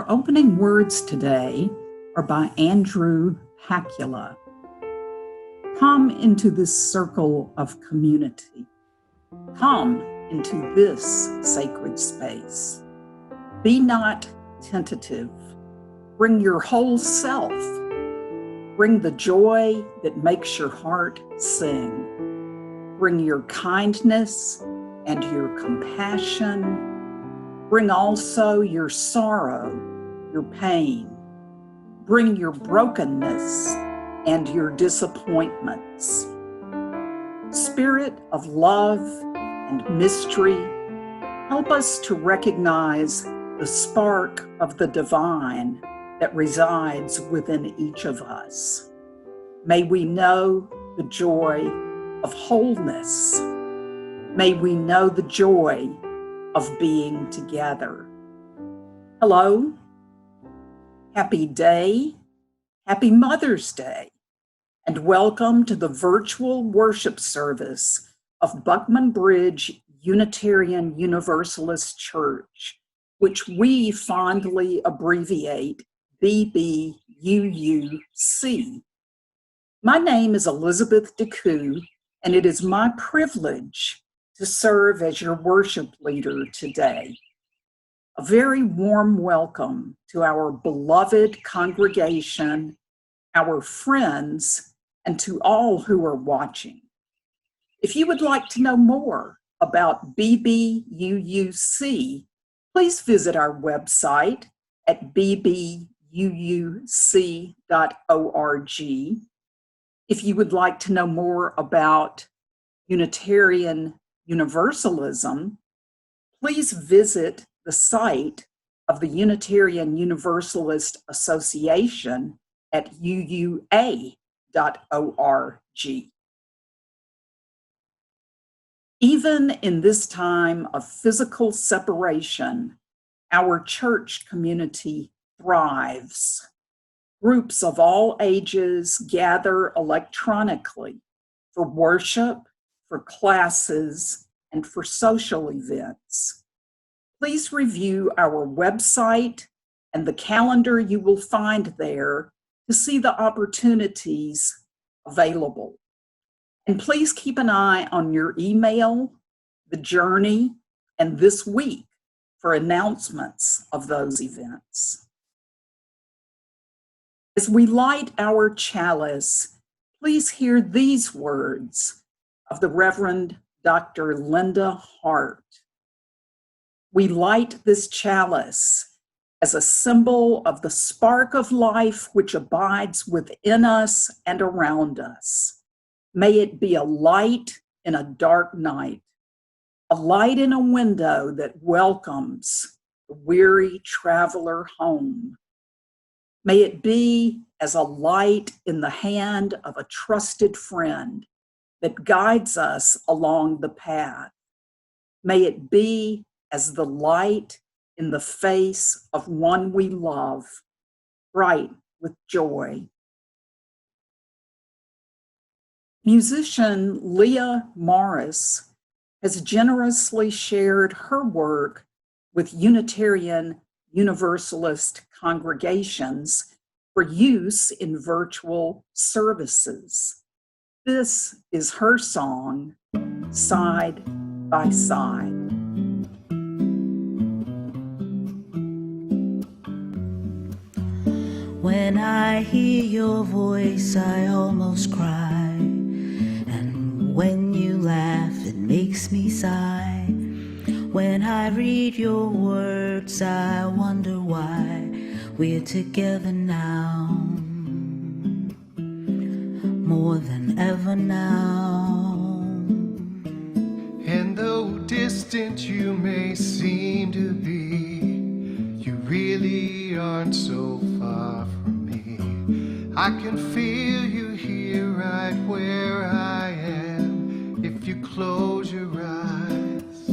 Our opening words today are by Andrew Hackula. Come into this circle of community. Come into this sacred space. Be not tentative. Bring your whole self. Bring the joy that makes your heart sing. Bring your kindness and your compassion. Bring also your sorrow, your pain. Bring your brokenness and your disappointments. Spirit of love and mystery, help us to recognize the spark of the divine that resides within each of us. May we know the joy of wholeness. May we know the joy of being together. Hello, happy day, happy Mother's Day, and welcome to the virtual worship service of Buckman Bridge Unitarian Universalist Church, which we fondly abbreviate BBUUC. My name is Elizabeth DeCoux, and it is my privilege to serve as your worship leader today. A very warm welcome to our beloved congregation, our friends, and to all who are watching. If you would like to know more about BBUUC, please visit our website at bbuuc.org. If you would like to know more about Unitarian Universalism, please visit the site of the Unitarian Universalist Association at uua.org. Even in this time of physical separation, our church community thrives. Groups of all ages gather electronically for worship, for classes, and for social events. Please review our website and the calendar you will find there to see the opportunities available. And please keep an eye on your email, the journey, and this week for announcements of those events. As we light our chalice, please hear these words of the Reverend Dr. Linda Hart. We light this chalice as a symbol of the spark of life which abides within us and around us. May it be a light in a dark night, a light in a window that welcomes the weary traveler home. May it be as a light in the hand of a trusted friend that guides us along the path. May it be as the light in the face of one we love, bright with joy. Musician Leah Morris has generously shared her work with Unitarian Universalist congregations for use in virtual services. This is her song, Side by Side. When I hear your voice, I almost cry. And when you laugh, it makes me sigh. When I read your words, I wonder why we're together now. More than ever now. And though distant you may seem to be, you really aren't so far from me. I can feel you here right where I am. If you close your eyes,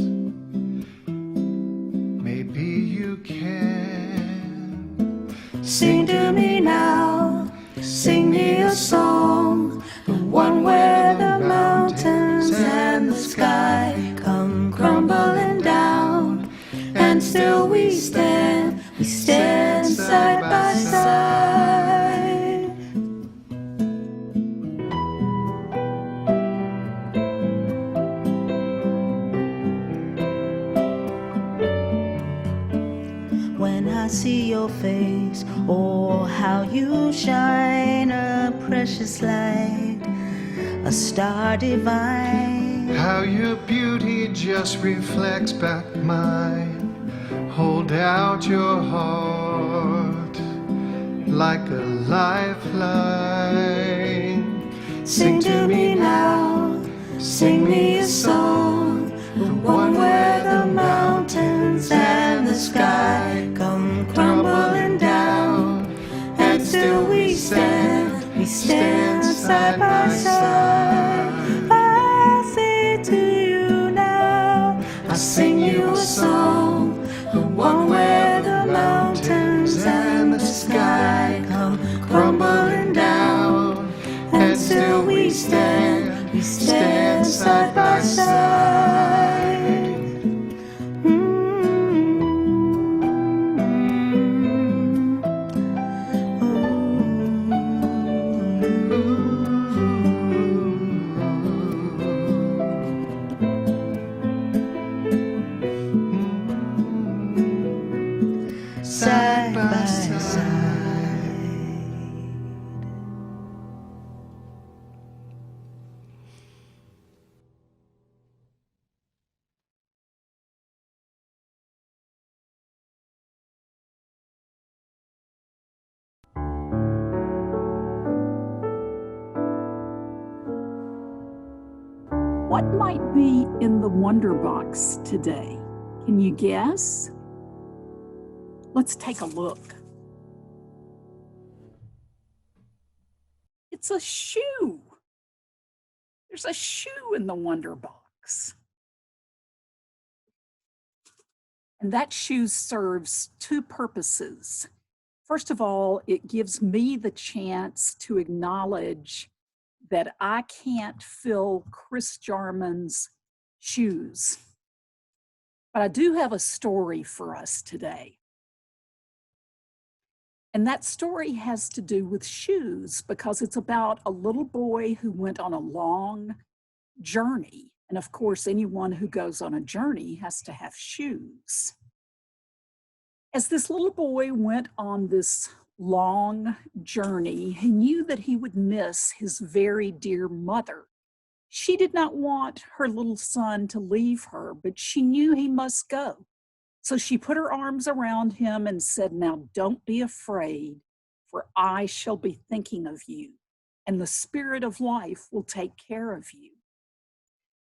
maybe you can. Sing to me now, sing me a song, the one where the mountains and the sky come crumbling down, and still we stand I see your face, or how you shine a precious light, a star divine. How your beauty just reflects back mine. Hold out your heart like a lifeline. Sing to me now, sing me a song, the one where the mountains and the sky come crumbling down, and still we stand side by side. I say to you now, I sing you a song, the one where the mountains and the sky come crumbling down, and still we stand side by side. Side by side. What might be in the Wonder Box today? Can you guess? Let's take a look. It's a shoe. There's a shoe in the Wonder Box. And that shoe serves two purposes. First of all, it gives me the chance to acknowledge that I can't fill Chris Jarman's shoes. But I do have a story for us today. And that story has to do with shoes because it's about a little boy who went on a long journey. And of course, anyone who goes on a journey has to have shoes. As this little boy went on this long journey, he knew that he would miss his very dear mother. She did not want her little son to leave her, but she knew he must go. So she put her arms around him and said, "Now don't be afraid, for I shall be thinking of you, and the Spirit of life will take care of you."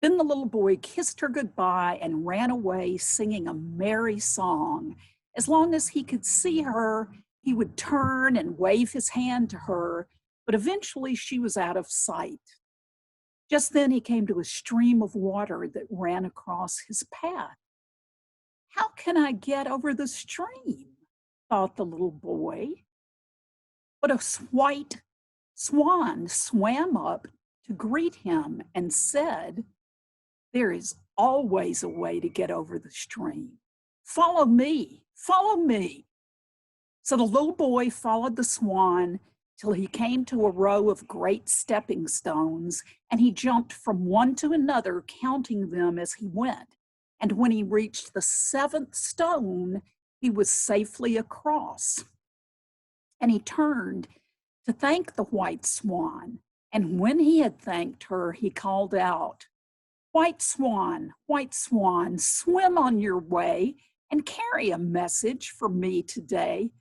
Then the little boy kissed her goodbye and ran away singing a merry song. As long as he could see her, he would turn and wave his hand to her, but eventually she was out of sight. Just then he came to a stream of water that ran across his path. "How can I get over the stream?" thought the little boy. But a white swan swam up to greet him and said, "There is always a way to get over the stream. Follow me, follow me." So the little boy followed the swan till he came to a row of great stepping stones, and he jumped from one to another, counting them as he went. And when he reached the 7th stone, he was safely across. And he turned to thank the white swan. And when he had thanked her, he called out, white swan, swim on your way and carry a message for me today.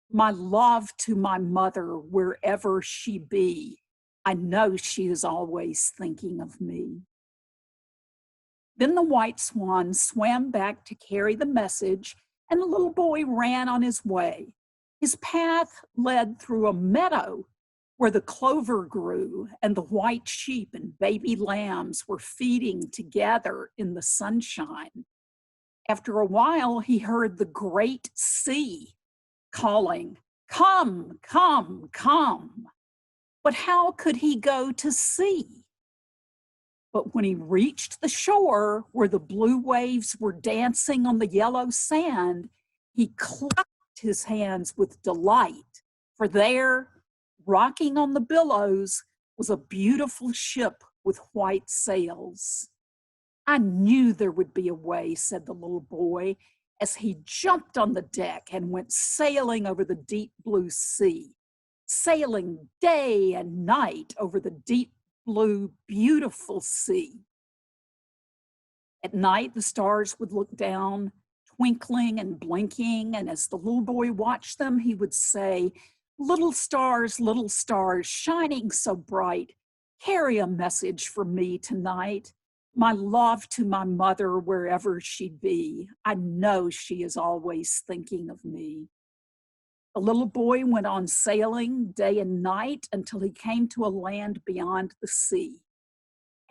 My love to my mother, wherever she be. I know she is always thinking of me." Then the white swan swam back to carry the message, and the little boy ran on his way. His path led through a meadow where the clover grew, and the white sheep and baby lambs were feeding together in the sunshine. After a while, he heard the great sea calling, "Come, come, come." But how could he go to sea? But when he reached the shore where the blue waves were dancing on the yellow sand, he clapped his hands with delight, for there, rocking on the billows, was a beautiful ship with white sails. "I knew there would be a way," said the little boy, as he jumped on the deck and went sailing over the deep blue sea, sailing day and night over the deep blue, beautiful sea. At night, the stars would look down, twinkling and blinking, and as the little boy watched them, he would say, little stars, shining so bright, carry a message for me tonight. My love to my mother, wherever she be. I know she is always thinking of me. The little boy went on sailing day and night until he came to a land beyond the sea.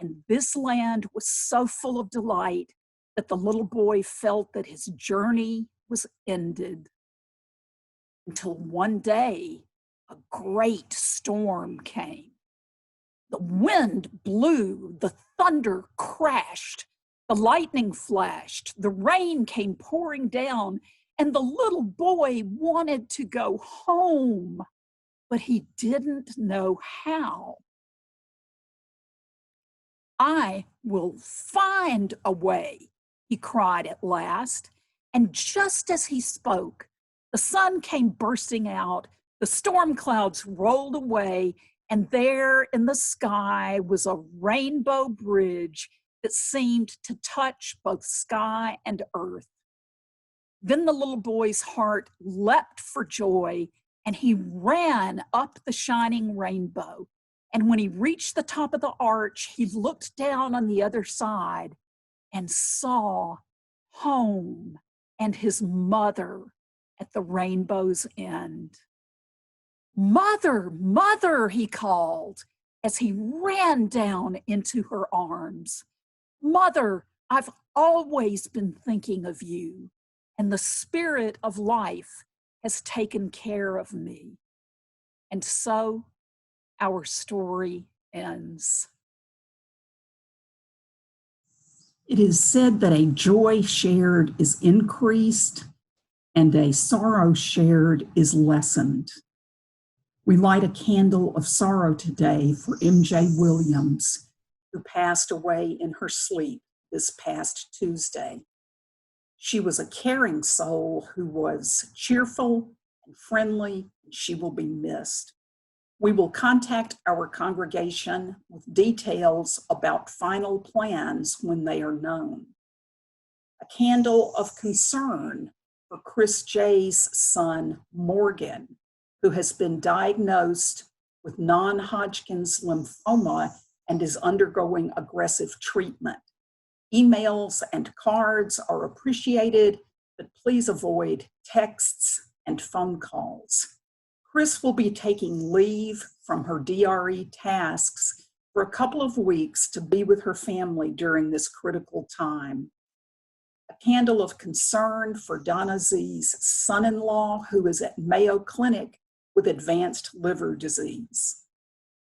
And this land was so full of delight that the little boy felt that his journey was ended. Until one day, a great storm came. The wind blew, the thunder crashed, the lightning flashed, the rain came pouring down, and the little boy wanted to go home, but he didn't know how. I will find a way, he cried at last, and just as he spoke, the sun came bursting out, the storm clouds rolled away, and there in the sky was a rainbow bridge that seemed to touch both sky and earth. Then the little boy's heart leapt for joy, and he ran up the shining rainbow. And when he reached the top of the arch, he looked down on the other side and saw home and his mother at the rainbow's end. Mother, mother, he called as he ran down into her arms. Mother, I've always been thinking of you, and the spirit of life has taken care of me. And so our story ends. It is said that a joy shared is increased and a sorrow shared is lessened. We light a candle of sorrow today for M.J. Williams, who passed away in her sleep this past Tuesday. She was a caring soul who was cheerful and friendly, and she will be missed. We will contact our congregation with details about final plans when they are known. A candle of concern for Chris J's son, Morgan, who has been diagnosed with non-Hodgkin's lymphoma and is undergoing aggressive treatment. Emails and cards are appreciated, but please avoid texts and phone calls. Chris will be taking leave from her DRE tasks for a couple of weeks to be with her family during this critical time. A candle of concern for Donna Z's son-in-law, who is at Mayo Clinic with advanced liver disease.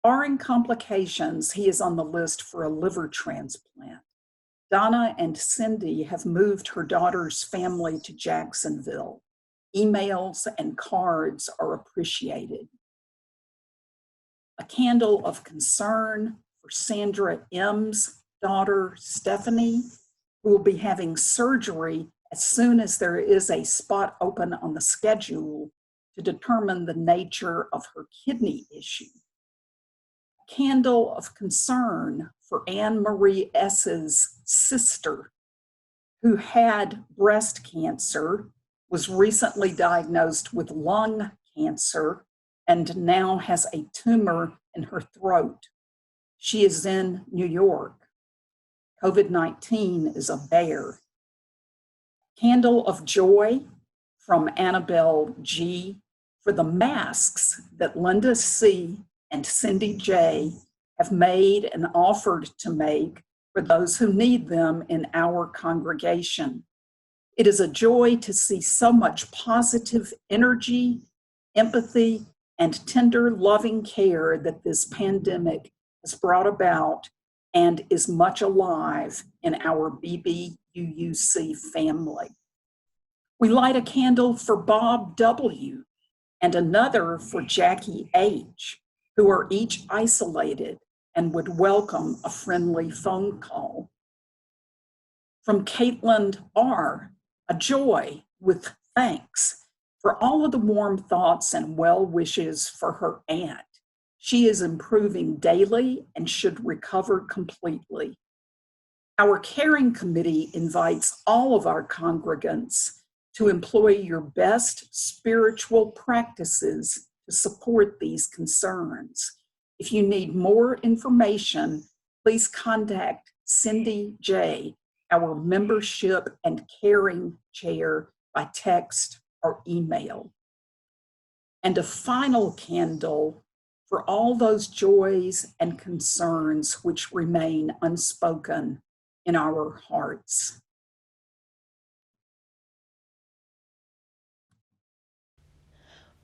Barring complications, he is on the list for a liver transplant. Donna and Cindy have moved her daughter's family to Jacksonville. Emails and cards are appreciated. A candle of concern for Sandra M's daughter, Stephanie, who will be having surgery as soon as there is a spot open on the schedule to determine the nature of her kidney issue. A candle of concern for Anne Marie S.'s sister, who had breast cancer, was recently diagnosed with lung cancer, and now has a tumor in her throat. She is in New York. COVID-19 is a bear. Candle of joy from Annabelle G. for the masks that Linda C. and Cindy J. have made and offered to make for those who need them in our congregation. It is a joy to see so much positive energy, empathy, and tender, loving care that this pandemic has brought about and is much alive in our BBUUC family. We light a candle for Bob W. and another for Jackie H., who are each isolated and would welcome a friendly phone call. From Caitlin R., a joy with thanks for all of the warm thoughts and well wishes for her aunt. She is improving daily and should recover completely. Our caring committee invites all of our congregants to employ your best spiritual practices to support these concerns. If you need more information, please contact Cindy J., our membership and caring chair, by text or email. And a final candle for all those joys and concerns which remain unspoken in our hearts.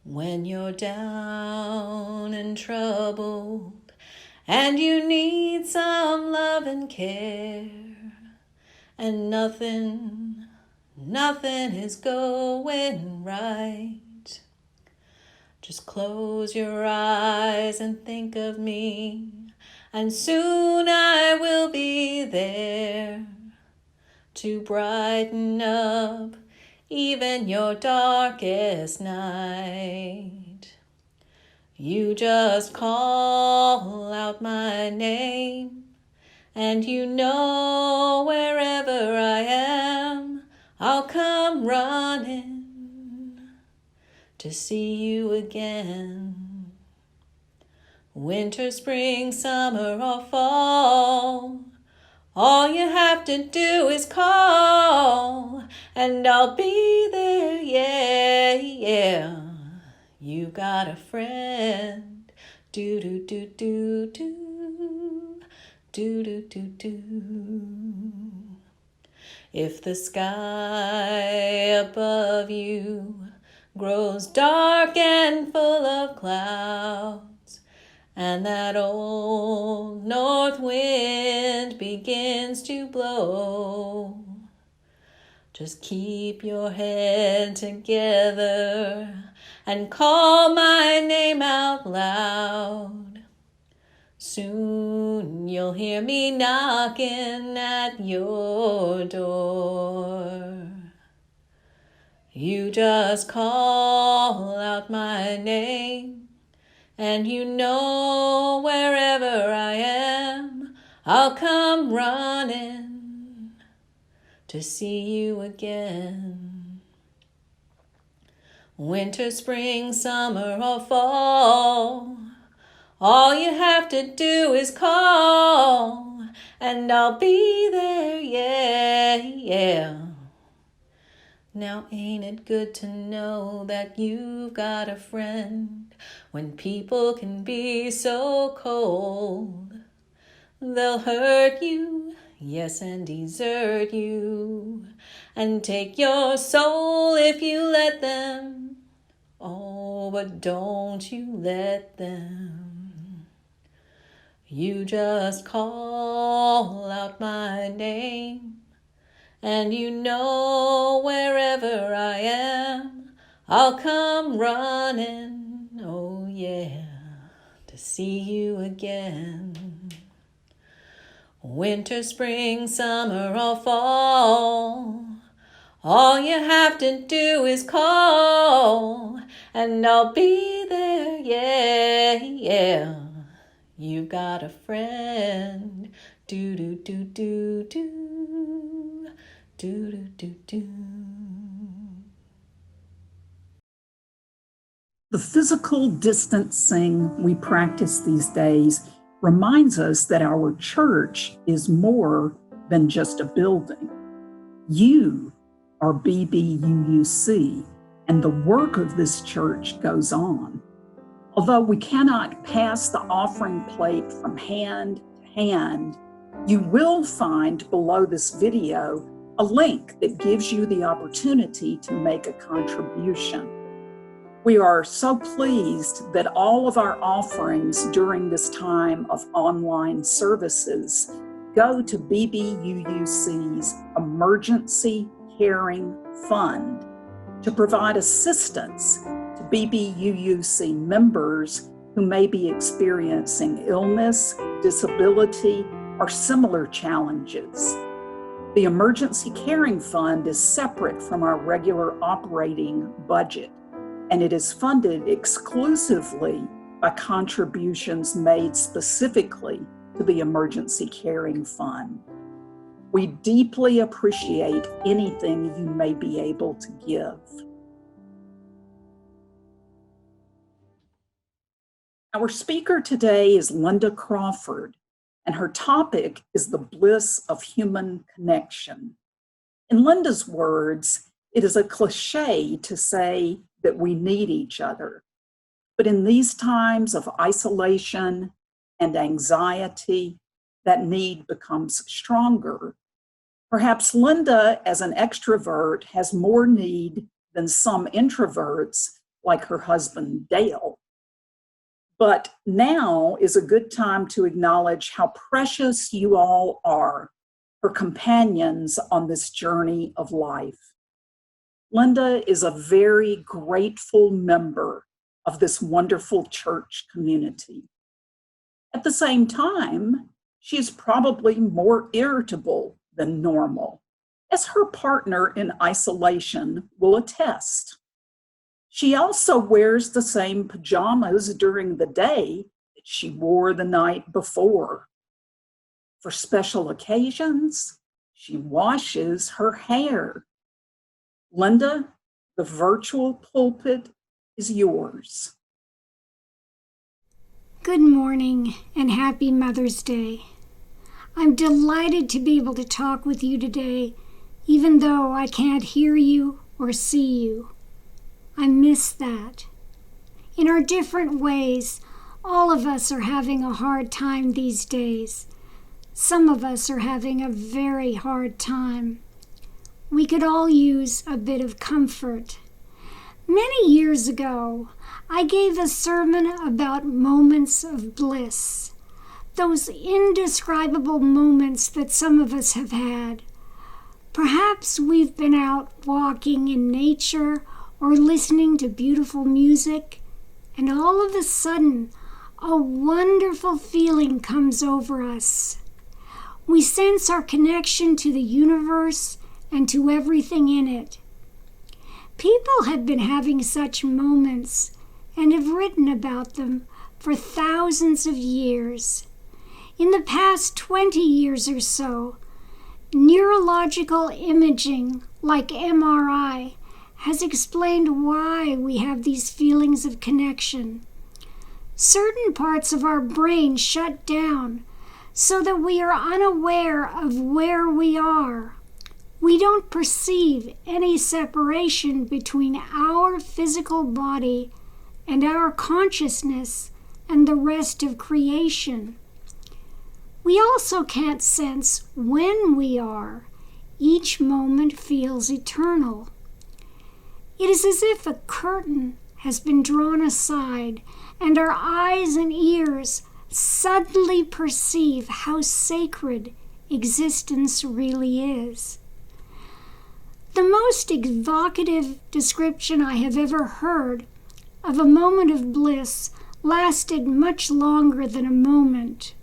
When you're down and troubled and you need some love and care, and nothing is going right, just close your eyes and think of me, and soon I will be there to brighten up even your darkest night. You just call out my name, and you know wherever I am, I'll come running to see you again. Winter, spring, summer, or fall, all you have to do is call, and I'll be there, yeah, yeah. You got a friend, do-do-do-do-do, do-do-do-do. If the sky above you grows dark and full of clouds, and that old north wind begins to blow, just keep your head together and call my name out loud. Soon you'll hear me knocking at your door. You just call out my name, and you know wherever I am, I'll come running to see you again. Winter, spring, summer, or fall, all you have to do is call, and I'll be there, yeah, yeah. Now ain't it good to know that you've got a friend when people can be so cold? They'll hurt you, yes, and desert you, and take your soul if you let them. Oh, but don't you let them. You just call out my name, and you know wherever I am, I'll come running, oh yeah, to see you again. Winter, spring, summer, or fall, all you have to do is call, and I'll be there, yeah, yeah. You've got a friend, do-do-do-do-do, do-do-do-do. The physical distancing we practice these days reminds us that our church is more than just a building. You are BBUUC, and the work of this church goes on. Although we cannot pass the offering plate from hand to hand, you will find below this video a link that gives you the opportunity to make a contribution. We are so pleased that all of our offerings during this time of online services go to BBUUC's Emergency Caring Fund to provide assistance to BBUUC members who may be experiencing illness, disability, or similar challenges. The Emergency Caring Fund is separate from our regular operating budget, and it is funded exclusively by contributions made specifically to the Emergency Caring Fund. We deeply appreciate anything you may be able to give. Our speaker today is Linda Crawford, and her topic is the bliss of human connection. In Linda's words, it is a cliche to say that we need each other, but in these times of isolation and anxiety, that need becomes stronger. Perhaps Linda, as an extrovert, has more need than some introverts, like her husband, Dale. But now is a good time to acknowledge how precious you all are, her companions on this journey of life. Linda is a very grateful member of this wonderful church community. At the same time, she is probably more irritable than normal, as her partner in isolation will attest. She also wears the same pajamas during the day that she wore the night before. For special occasions, she washes her hair. Linda, the virtual pulpit is yours. Good morning and happy Mother's Day. I'm delighted to be able to talk with you today, even though I can't hear you or see you. I miss that. In our different ways, all of us are having a hard time these days. Some of us are having a very hard time. We could all use a bit of comfort. Many years ago, I gave a sermon about moments of bliss, those indescribable moments that some of us have had. Perhaps we've been out walking in nature or listening to beautiful music, and all of a sudden, a wonderful feeling comes over us. We sense our connection to the universe and to everything in it. People have been having such moments and have written about them for thousands of years. In the past 20 years or so, neurological imaging, like MRI, has explained why we have these feelings of connection. Certain parts of our brain shut down so that we are unaware of where we are. We don't perceive any separation between our physical body and our consciousness and the rest of creation. We also can't sense when we are. Each moment feels eternal. It is as if a curtain has been drawn aside and our eyes and ears suddenly perceive how sacred existence really is. The most evocative description I have ever heard of a moment of bliss lasted much longer than a moment.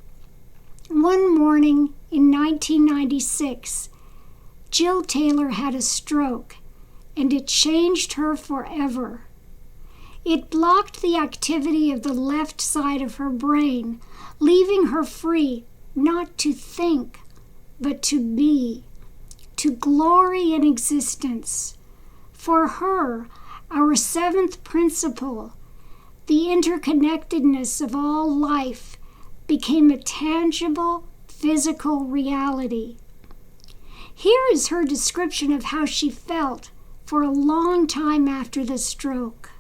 One morning in 1996, Jill Taylor had a stroke, and it changed her forever. It blocked the activity of the left side of her brain, leaving her free not to think, but to be, to glory in existence. For her, our seventh principle, the interconnectedness of all life, became a tangible, physical reality. Here is her description of how she felt for a long time after the stroke.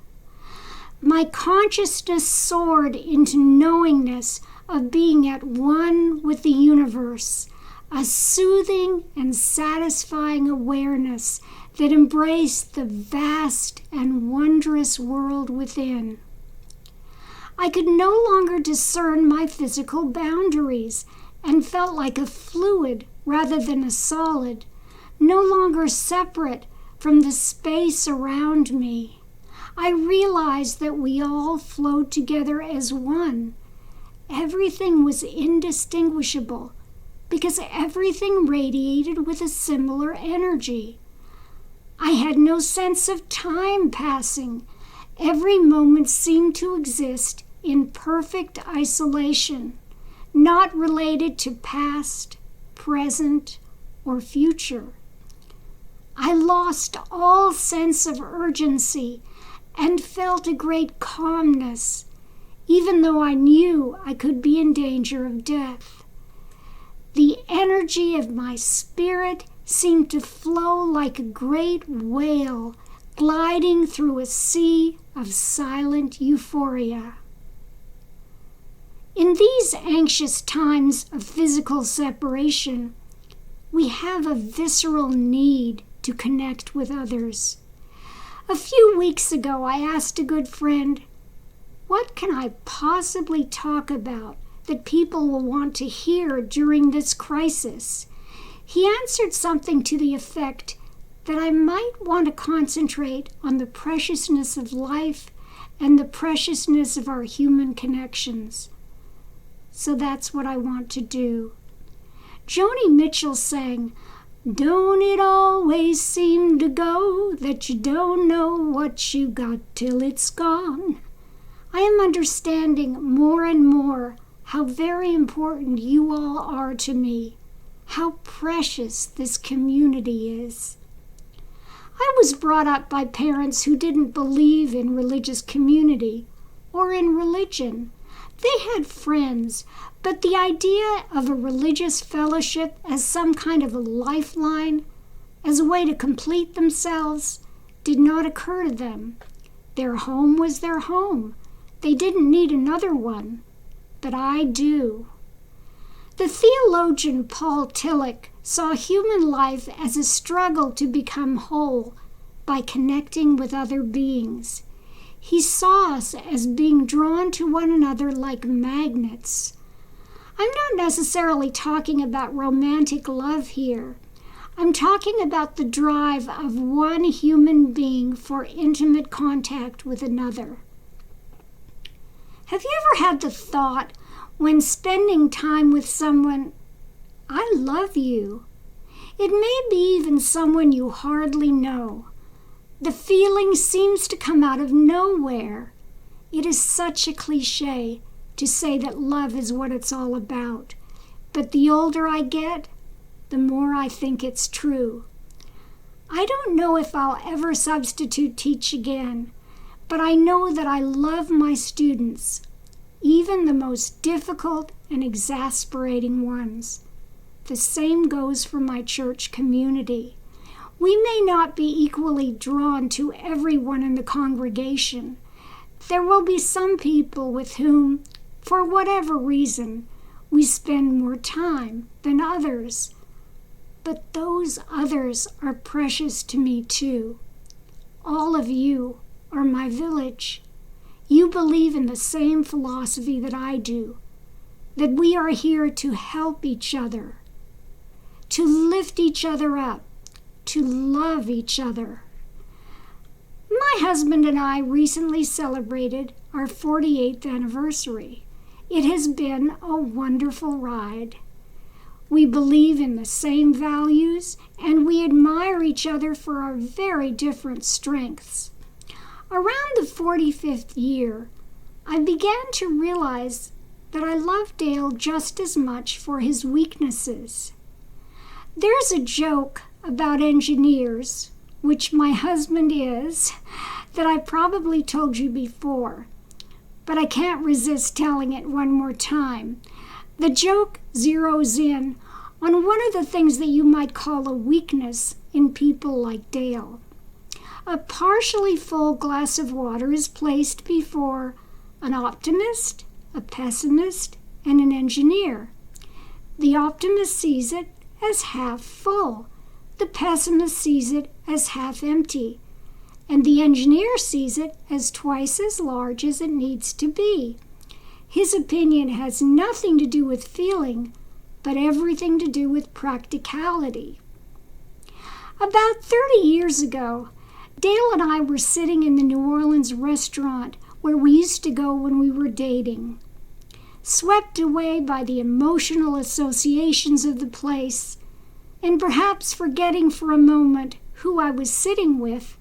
My consciousness soared into knowingness of being at one with the universe, a soothing and satisfying awareness that embraced the vast and wondrous world within. I could no longer discern my physical boundaries and felt like a fluid rather than a solid, no longer separate from the space around me. I realized that we all flowed together as one. Everything was indistinguishable because everything radiated with a similar energy. I had no sense of time passing. Every moment seemed to exist in perfect isolation, not related to past, present, or future. I lost all sense of urgency and felt a great calmness, even though I knew I could be in danger of death. The energy of my spirit seemed to flow like a great whale gliding through a sea of silent euphoria. In these anxious times of physical separation, we have a visceral need to connect with others. A few weeks ago, I asked a good friend, "What can I possibly talk about that people will want to hear during this crisis?" He answered something to the effect that I might want to concentrate on the preciousness of life and the preciousness of our human connections. So that's what I want to do. Joni Mitchell sang, "Don't it always seem to go that you don't know what you got till it's gone?" I am understanding more and more how very important you all are to me, how precious this community is. I was brought up by parents who didn't believe in religious community or in religion. They had friends, but the idea of a religious fellowship as some kind of a lifeline, as a way to complete themselves, did not occur to them. Their home was their home. They didn't need another one, but I do. The theologian Paul Tillich saw human life as a struggle to become whole by connecting with other beings. He saw us as being drawn to one another like magnets. I'm not necessarily talking about romantic love here. I'm talking about the drive of one human being for intimate contact with another. Have you ever had the thought, when spending time with someone, "I love you"? It may be even someone you hardly know. The feeling seems to come out of nowhere. It is such a cliche to say that love is what it's all about. But the older I get, the more I think it's true. I don't know if I'll ever substitute teach again, but I know that I love my students, even the most difficult and exasperating ones. The same goes for my church community. We may not be equally drawn to everyone in the congregation. There will be some people with whom, for whatever reason, we spend more time than others. But those others are precious to me too. All of you are my village. You believe in the same philosophy that I do, that we are here to help each other, to lift each other up, to love each other. My husband and I recently celebrated our 48th anniversary. It has been a wonderful ride. We believe in the same values, and we admire each other for our very different strengths. Around the 45th year, I began to realize that I love Dale just as much for his weaknesses. There's a joke about engineers, which my husband is, that I probably told you before, but I can't resist telling it one more time. The joke zeroes in on one of the things that you might call a weakness in people like Dale. A partially full glass of water is placed before an optimist, a pessimist, and an engineer. The optimist sees it as half full. The pessimist sees it as half empty, and the engineer sees it as twice as large as it needs to be. His opinion has nothing to do with feeling, but everything to do with practicality. About 30 years ago, Dale and I were sitting in the New Orleans restaurant where we used to go when we were dating. swept away by the emotional associations of the place, and perhaps forgetting for a moment who I was sitting with,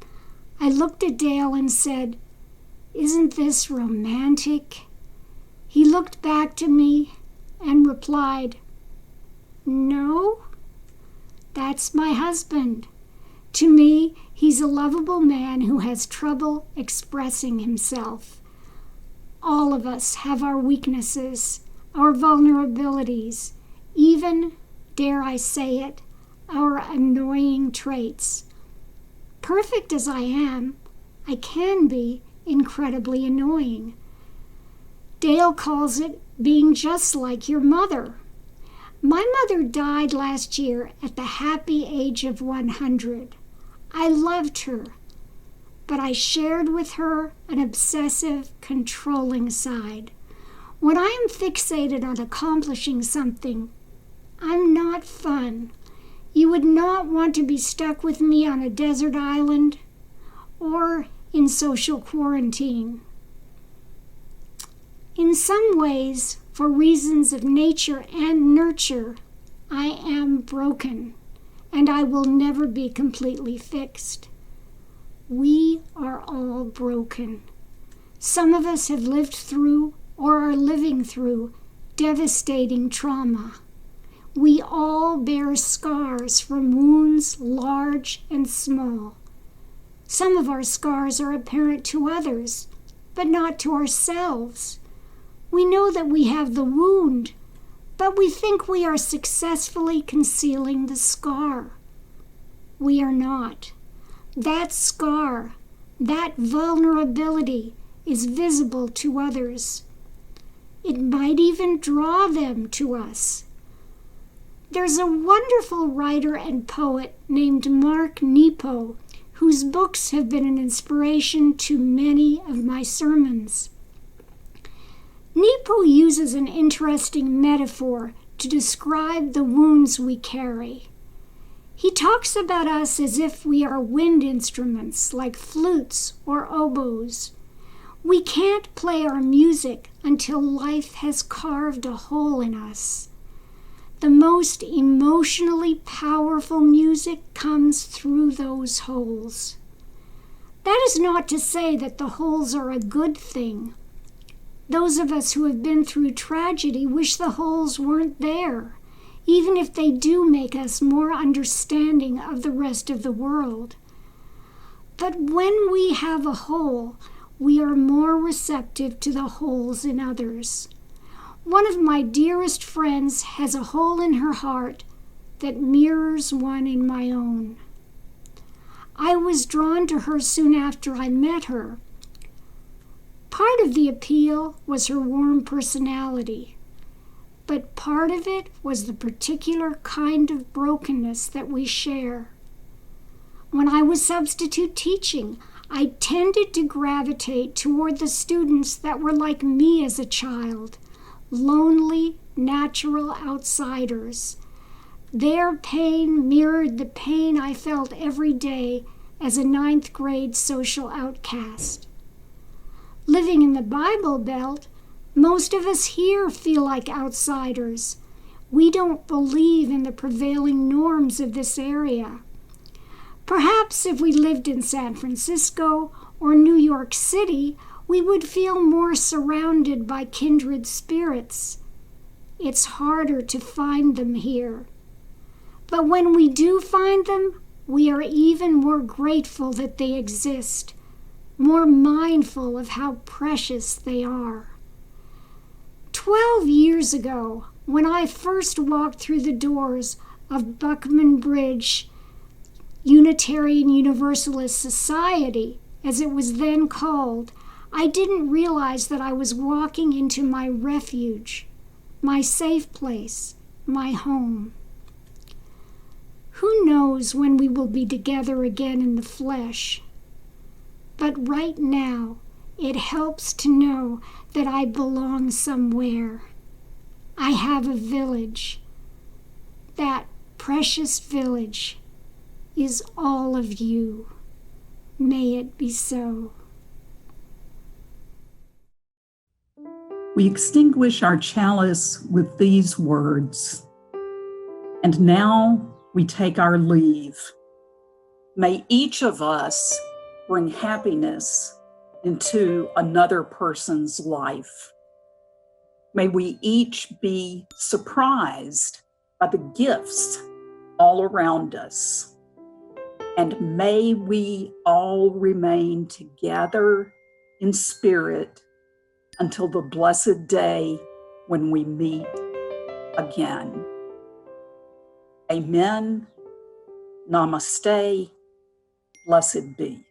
I looked at Dale and said, "Isn't this romantic?" He looked back to me and replied, "No, that's my husband. To me, he's a lovable man who has trouble expressing himself. All of us have our weaknesses, our vulnerabilities, even, dare I say it, our annoying traits. Perfect as I am, I can be incredibly annoying. Dale calls it being just like your mother. My mother died last year at the happy age of 100. I loved her, but I shared with her an obsessive, controlling side. When I am fixated on accomplishing something, I'm not fun. You would not want to be stuck with me on a desert island or in social quarantine. In some ways, for reasons of nature and nurture, I am broken, and I will never be completely fixed. We are all broken. Some of us have lived through or are living through devastating trauma. We all bear scars from wounds large and small. Some of our scars are apparent to others, but not to ourselves. We know that we have the wound, but we think we are successfully concealing the scar. We are not. That scar, that vulnerability is visible to others. It might even draw them to us. There's a wonderful writer and poet named Mark Nepo, whose books have been an inspiration to many of my sermons. Nepo uses an interesting metaphor to describe the wounds we carry. He talks about us as if we are wind instruments like flutes or oboes. We can't play our music until life has carved a hole in us. The most emotionally powerful music comes through those holes. That is not to say that the holes are a good thing. Those of us who have been through tragedy wish the holes weren't there, even if they do make us more understanding of the rest of the world. But when we have a hole, we are more receptive to the holes in others. One of my dearest friends has a hole in her heart that mirrors one in my own. I was drawn to her soon after I met her. Part of the appeal was her warm personality, but part of it was the particular kind of brokenness that we share. When I was substitute teaching, I tended to gravitate toward the students that were like me as a child, lonely, natural outsiders. Their pain mirrored the pain I felt every day as a 9th grade social outcast. Living in the Bible Belt, most of us here feel like outsiders. We don't believe in the prevailing norms of this area. Perhaps if we lived in San Francisco or New York City, we would feel more surrounded by kindred spirits. It's harder to find them here. But when we do find them, we are even more grateful that they exist, more mindful of how precious they are. 12 years ago, when I first walked through the doors of Buckman Bridge Unitarian Universalist Society, as it was then called, I didn't realize that I was walking into my refuge, my safe place, my home. Who knows when we will be together again in the flesh? But right now, it helps to know that I belong somewhere. I have a village. That precious village is all of you. May it be so. We extinguish our chalice with these words. And now we take our leave. May each of us bring happiness into another person's life. May we each be surprised by the gifts all around us. And may we all remain together in spirit until the blessed day when we meet again. Amen. Namaste. Blessed be.